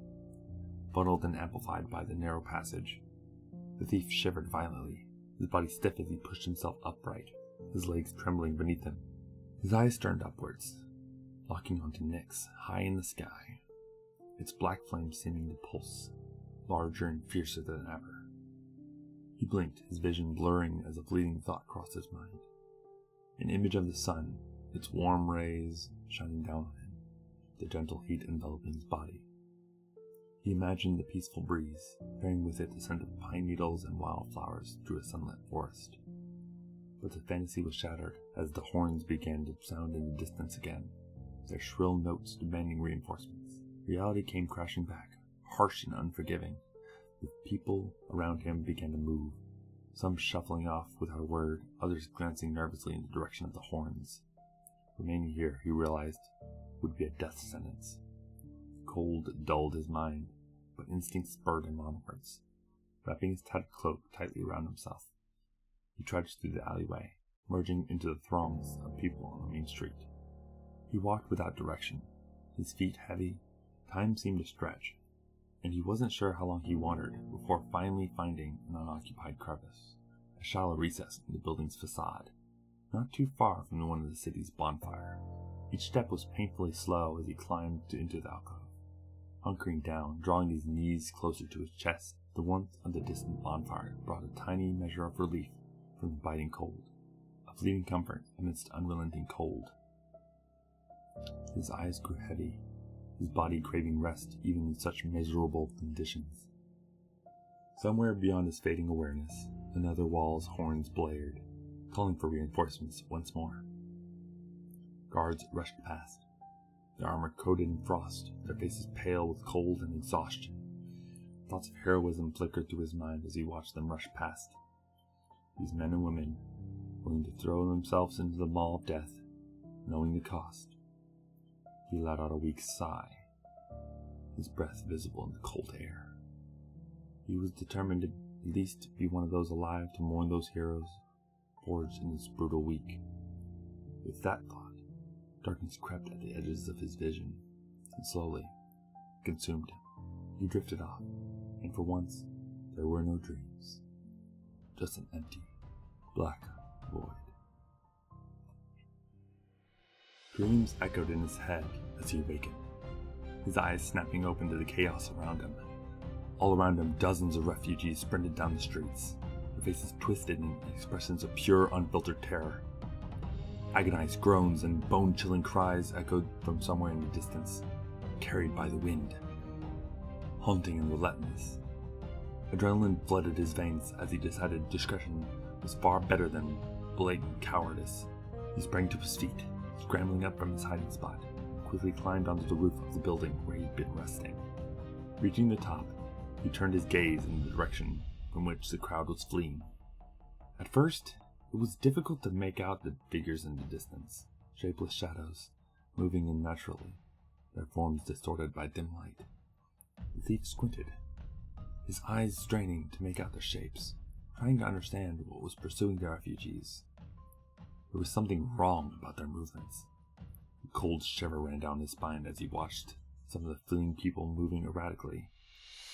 Funneled and amplified by the narrow passage, the thief shivered violently, his body stiff as he pushed himself upright, his legs trembling beneath him. His eyes turned upwards, locking onto Nyx high in the sky, its black flame seeming to pulse, larger and fiercer than ever. He blinked, his vision blurring as a fleeting thought crossed his mind. An image of the sun, its warm rays shining down on him, the gentle heat enveloping his body. He imagined the peaceful breeze, bearing with it the scent of pine needles and wildflowers through a sunlit forest. But the fantasy was shattered as the horns began to sound in the distance again, their shrill notes demanding reinforcements. Reality came crashing back, harsh and unforgiving. The people around him began to move, some shuffling off without a word, others glancing nervously in the direction of the horns. Remaining here, he realized, would be a death sentence. Cold dulled his mind, but instinct spurred him onwards. Wrapping his tattered cloak tightly around himself, he trudged through the alleyway, merging into the throngs of people on the main street. He walked without direction, his feet heavy. Time seemed to stretch, and he wasn't sure how long he wandered before finally finding an unoccupied crevice, a shallow recess in the building's facade, not too far from one of the city's bonfire. Each step was painfully slow as he climbed into the alcove. Hunkering down, drawing his knees closer to his chest, the warmth of the distant bonfire brought a tiny measure of relief from the biting cold, a fleeting comfort amidst unrelenting cold. His eyes grew heavy, his body craving rest even in such miserable conditions. Somewhere beyond his fading awareness, another wall's horns blared, calling for reinforcements once more. Guards rushed past, their armor coated in frost, their faces pale with cold and exhaustion. Thoughts of heroism flickered through his mind as he watched them rush past. These men and women, willing to throw themselves into the maw of death, knowing the cost. He let out a weak sigh, his breath visible in the cold air. He was determined to at least be one of those alive to mourn those heroes forged in this brutal week. With that thought, darkness crept at the edges of his vision, and slowly consumed him. He drifted off, and for once, there were no dreams. Just an empty, black void. Dreams echoed in his head as he awakened, his eyes snapping open to the chaos around him. All around him, dozens of refugees sprinted down the streets, their faces twisted in expressions of pure, unfiltered terror. Agonized groans and bone-chilling cries echoed from somewhere in the distance, carried by the wind, haunting and relentless. Adrenaline flooded his veins as he decided discretion was far better than blatant cowardice. He sprang to his feet, scrambling up from his hiding spot, and quickly climbed onto the roof of the building where he'd been resting. Reaching the top, he turned his gaze in the direction from which the crowd was fleeing. At first, it was difficult to make out the figures in the distance, shapeless shadows, moving unnaturally, their forms distorted by dim light. The thief squinted, his eyes straining to make out their shapes, trying to understand what was pursuing the refugees. There was something wrong about their movements. A cold shiver ran down his spine as he watched some of the fleeing people moving erratically,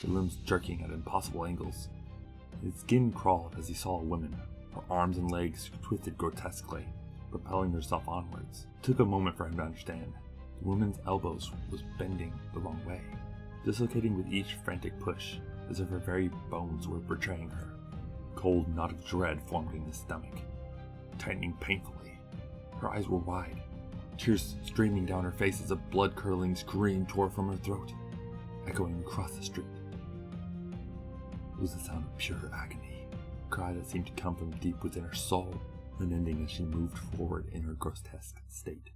their limbs jerking at impossible angles. His skin crawled as he saw a woman, her arms and legs twisted grotesquely, propelling herself onwards. It took a moment for him to understand. The woman's elbows was bending the wrong way, dislocating with each frantic push, as if her very bones were betraying her. A cold knot of dread formed in his stomach, tightening painfully. Her eyes were wide, tears streaming down her face as a blood-curdling scream tore from her throat, echoing across the street. It was the sound of pure agony, a cry that seemed to come from deep within her soul, unending as she moved forward in her grotesque state.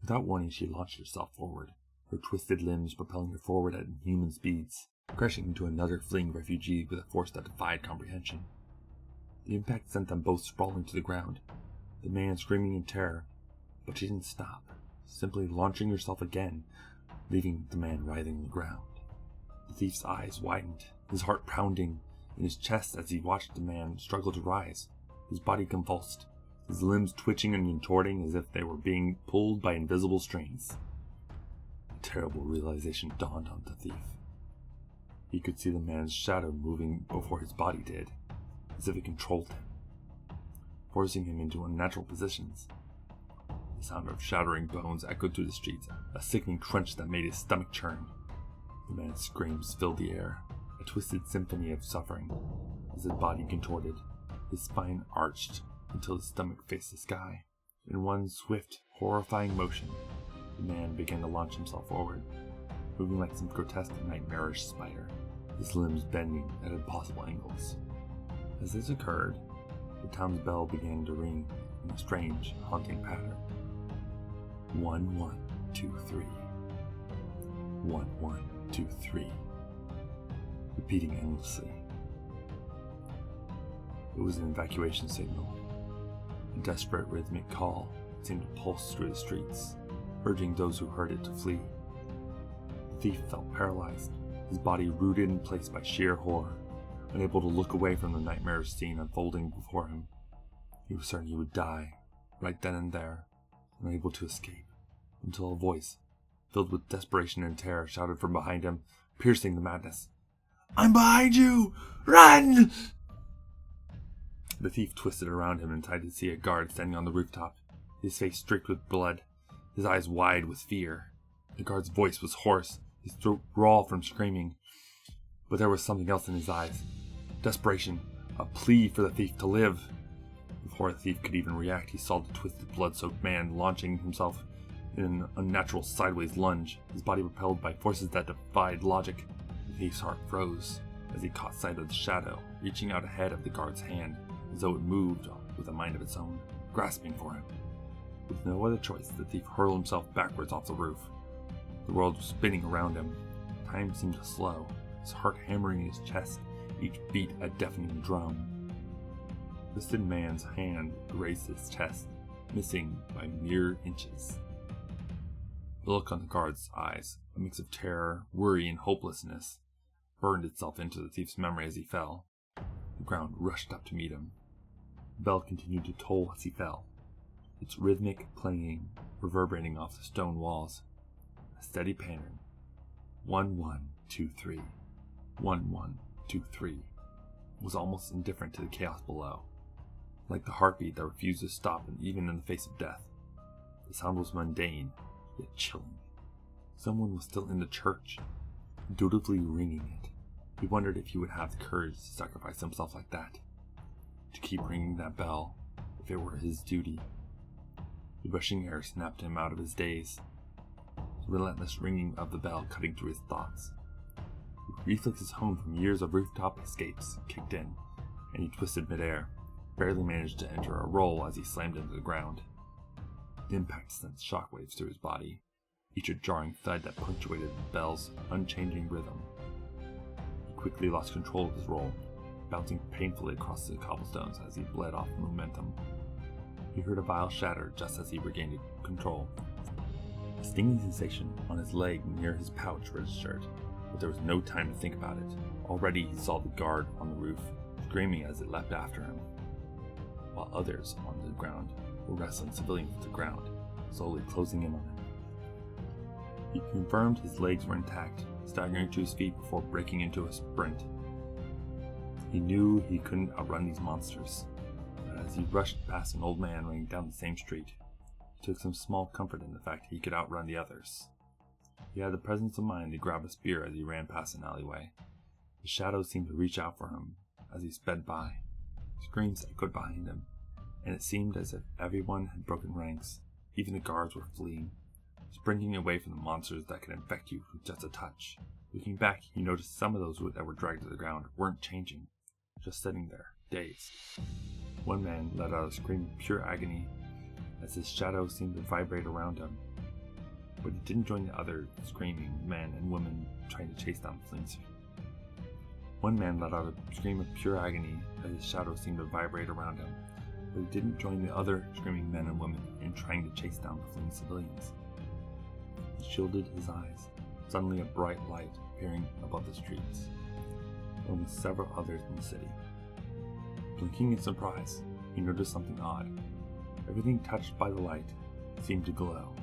Without warning, she launched herself forward, her twisted limbs propelling her forward at inhuman speeds, crashing into another fleeing refugee with a force that defied comprehension. The impact sent them both sprawling to the ground, the man screaming in terror, but she didn't stop, simply launching herself again, leaving the man writhing on the ground. The thief's eyes widened, his heart pounding in his chest as he watched the man struggle to rise, his body convulsed, his limbs twitching and contorting as if they were being pulled by invisible strings. A terrible realization dawned on the thief. He could see the man's shadow moving before his body did, as if it controlled him, forcing him into unnatural positions. The sound of shattering bones echoed through the streets, a sickening crunch that made his stomach churn. The man's screams filled the air, a twisted symphony of suffering, as his body contorted, his spine arched until his stomach faced the sky. In one swift, horrifying motion, the man began to launch himself forward, moving like some grotesque nightmarish spider, his limbs bending at impossible angles. As this occurred, the town's bell began to ring in a strange, haunting pattern. 1 1 2 3. 1 1 2 3. Repeating endlessly. It was an evacuation signal, a desperate rhythmic call that seemed to pulse through the streets, urging those who heard it to flee. The thief felt paralyzed, his body rooted in place by sheer horror, unable to look away from the nightmarish scene unfolding before him. He was certain he would die, right then and there, unable to escape, until a voice, filled with desperation and terror, shouted from behind him, piercing the madness. "I'm behind you! Run!" The thief twisted around him and tried to see a guard standing on the rooftop, his face streaked with blood, his eyes wide with fear. The guard's voice was hoarse, his throat raw from screaming, but there was something else in his eyes. Desperation, a plea for the thief to live. Before the thief could even react, he saw the twisted, blood-soaked man launching himself in an unnatural sideways lunge, his body propelled by forces that defied logic. The thief's heart froze as he caught sight of the shadow, reaching out ahead of the guard's hand, as though it moved with a mind of its own, grasping for him. With no other choice, the thief hurled himself backwards off the roof. The world was spinning around him. Time seemed to slow, his heart hammering in his chest, each beat a deafening drum. The twisted man's hand grazed his chest, missing by mere inches. The look on the guard's eyes, a mix of terror, worry, and hopelessness, burned itself into the thief's memory as he fell. The ground rushed up to meet him. The bell continued to toll as he fell, its rhythmic clanging reverberating off the stone walls. A steady pattern. 1 1 2 3. 1 1 2 3 was almost indifferent to the chaos below, like the heartbeat that refused to stop even in the face of death. The sound was mundane, yet chilling. Someone was still in the church, dutifully ringing it. He wondered if he would have the courage to sacrifice himself like that, to keep ringing that bell, if it were his duty. The rushing air snapped him out of his daze, the relentless ringing of the bell cutting through his thoughts. The reflexes honed from years of rooftop escapes kicked in, and he twisted midair, barely managed to enter a roll as he slammed into the ground. The impact sent shockwaves through his body, each a jarring thud that punctuated the bell's unchanging rhythm. He quickly lost control of his roll, bouncing painfully across the cobblestones as he bled off momentum. He heard a vial shatter just as he regained control. A stinging sensation on his leg near his pouch registered, but there was no time to think about it. Already he saw the guard on the roof, screaming as it leapt after him, while others on the ground were wrestling civilians to the ground, slowly closing in on him. He confirmed his legs were intact, staggering to his feet before breaking into a sprint. He knew he couldn't outrun these monsters, but as he rushed past an old man running down the same street, he took some small comfort in the fact he could outrun the others. He had the presence of mind to grab a spear as he ran past an alleyway. The shadows seemed to reach out for him as he sped by. Screams echoed behind him, and it seemed as if everyone had broken ranks. Even the guards were fleeing, sprinting away from the monsters that could infect you with just a touch. Looking back, he noticed some of those that were dragged to the ground weren't changing, just sitting there, dazed. One man let out a scream of pure agony as his shadow seemed to vibrate around him, but he didn't join the other screaming men and women trying to chase down fleeing. One man let out a scream of pure agony as his shadow seemed to vibrate around him, but he didn't join the other screaming men and women in trying to chase down the fleeing civilians. He shielded his eyes. Suddenly a bright light appearing above the streets, and with several others in the city. Blinking in surprise, he noticed something odd. Everything touched by the light seemed to glow,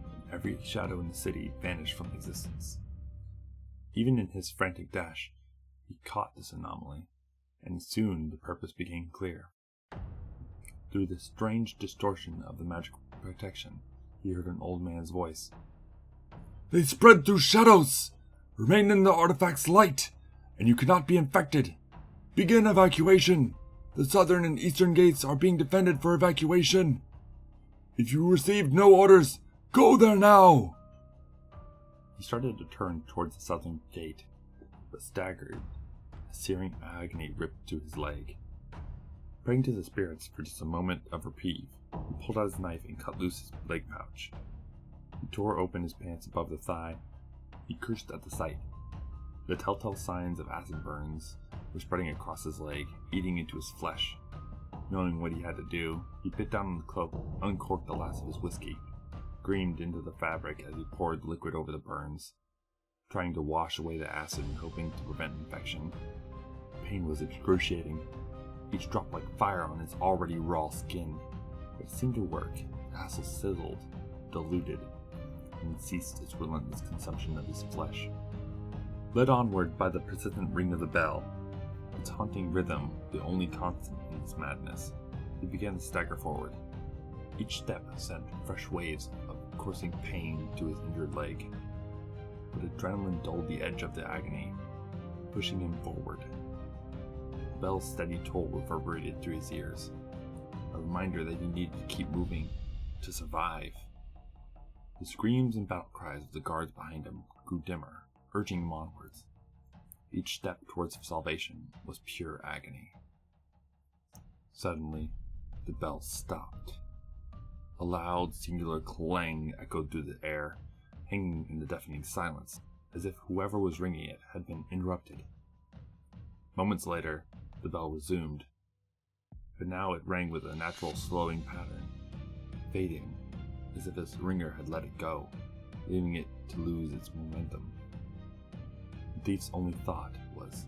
and every shadow in the city vanished from existence. Even in his frantic dash, he caught this anomaly, and soon the purpose became clear. Through the strange distortion of the magical protection, he heard an old man's voice. "They spread through shadows! Remain in the artifact's light, and you cannot be infected. Begin evacuation! The southern and eastern gates are being defended for evacuation. If you received no orders, go there now!" He started to turn towards the southern gate, but staggered. A searing agony ripped through his leg. Praying to the spirits for just a moment of reprieve, he pulled out his knife and cut loose his leg pouch. He tore open his pants above the thigh. He cursed at the sight. The telltale signs of acid burns were spreading across his leg, eating into his flesh. Knowing what he had to do, he bit down on the cloak, uncorked the last of his whiskey, screamed into the fabric as he poured liquid over the burns, trying to wash away the acid and hoping to prevent infection. The pain was excruciating. Each dropped like fire on his already raw skin, but it seemed to work. The acid sizzled, diluted, and ceased its relentless consumption of his flesh. Led onward by the persistent ring of the bell, its haunting rhythm the only constant in his madness, he began to stagger forward. Each step sent fresh waves of coursing pain to his injured leg, but adrenaline dulled the edge of the agony, pushing him forward. The bell's steady toll reverberated through his ears, a reminder that he needed to keep moving to survive. The screams and battle cries of the guards behind him grew dimmer, urging him onwards. Each step towards salvation was pure agony. Suddenly, the bell stopped. A loud, singular clang echoed through the air, hanging in the deafening silence, as if whoever was ringing it had been interrupted. Moments later, the bell resumed, but now it rang with a natural slowing pattern, fading, as if its ringer had let it go, leaving it to lose its momentum. The thief's only thought was,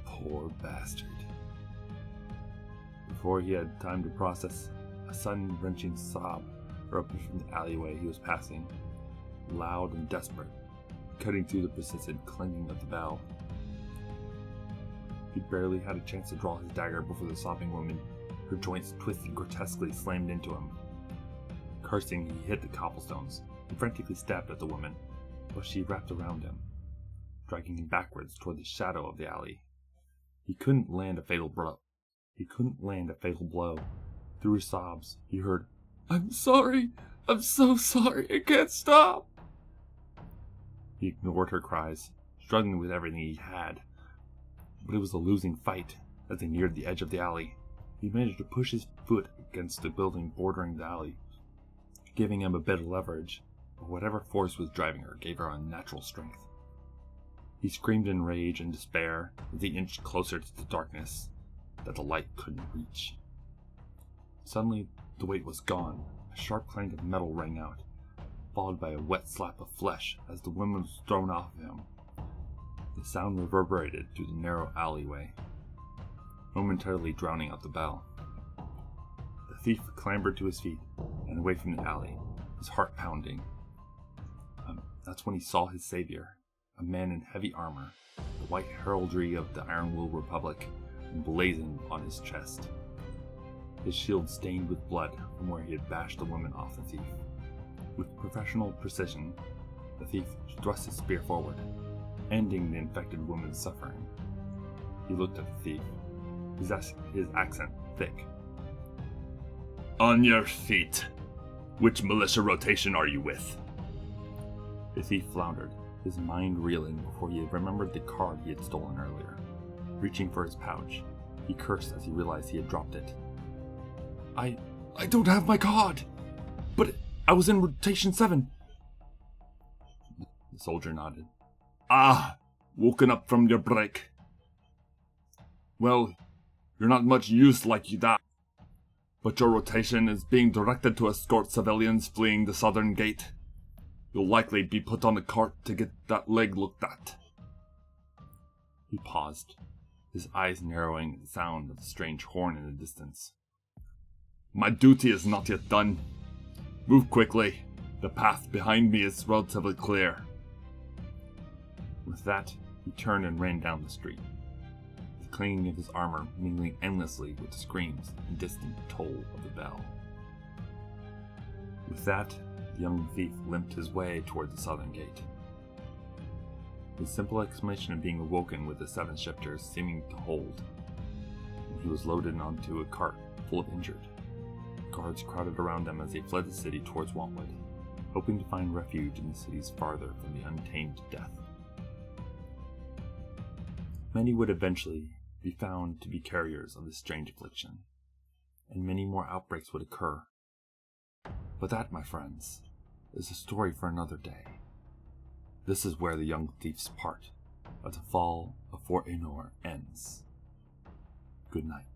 poor bastard. Before he had time to process, a sudden wrenching sob erupted from the alleyway he was passing, loud and desperate, cutting through the persistent clanging of the bell. He barely had a chance to draw his dagger before the sobbing woman, her joints twisted grotesquely, slammed into him. Cursing, he hit the cobblestones. He frantically stabbed at the woman, but she wrapped around him, dragging him backwards toward the shadow of the alley. He couldn't land a fatal blow. Through his sobs, he heard, "I'm sorry! I'm so sorry! I can't stop!" He ignored her cries, struggling with everything he had. But it was a losing fight as they neared the edge of the alley. He managed to push his foot against the building bordering the alley, giving him a bit of leverage, but whatever force was driving her gave her unnatural strength. He screamed in rage and despair as he inched closer to the darkness that the light couldn't reach. Suddenly, the weight was gone. A sharp clang of metal rang out, followed by a wet slap of flesh as the woman was thrown off of him. The sound reverberated through the narrow alleyway, momentarily drowning out the bell. The thief clambered to his feet and away from the alley, his heart pounding. That's when he saw his savior, a man in heavy armor, the white heraldry of the Iron Will Republic emblazoned on his chest. His shield stained with blood from where he had bashed the woman off the thief. With professional precision, the thief thrust his spear forward, ending the infected woman's suffering. He looked at the thief, his accent thick. "On your feet! Which militia rotation are you with?" The thief floundered, his mind reeling before he had remembered the card he had stolen earlier. Reaching for his pouch, he cursed as he realized he had dropped it. I don't have my card! But I was in rotation 7. The soldier nodded. "Ah, woken up from your break. Well, you're not much use like that. But your rotation is being directed to escort civilians fleeing the southern gate. You'll likely be put on a cart to get that leg looked at." He paused, his eyes narrowing at the sound of the strange horn in the distance. "My duty is not yet done. Move quickly. The path behind me is relatively clear." With that, he turned and ran down the street, the clanging of his armor mingling endlessly with the screams and distant toll of the bell. With that, the young thief limped his way toward the southern gate, his simple exclamation of being awoken with the 7 shifters seeming to hold, and he was loaded onto a cart full of injured. Guards crowded around them as they fled the city towards Wantwood, hoping to find refuge in the cities farther from the untamed death. Many would eventually be found to be carriers of this strange affliction, and many more outbreaks would occur. But that, my friends, is a story for another day. This is where the young thief's part of the Fall of Fort Anor ends. Good night.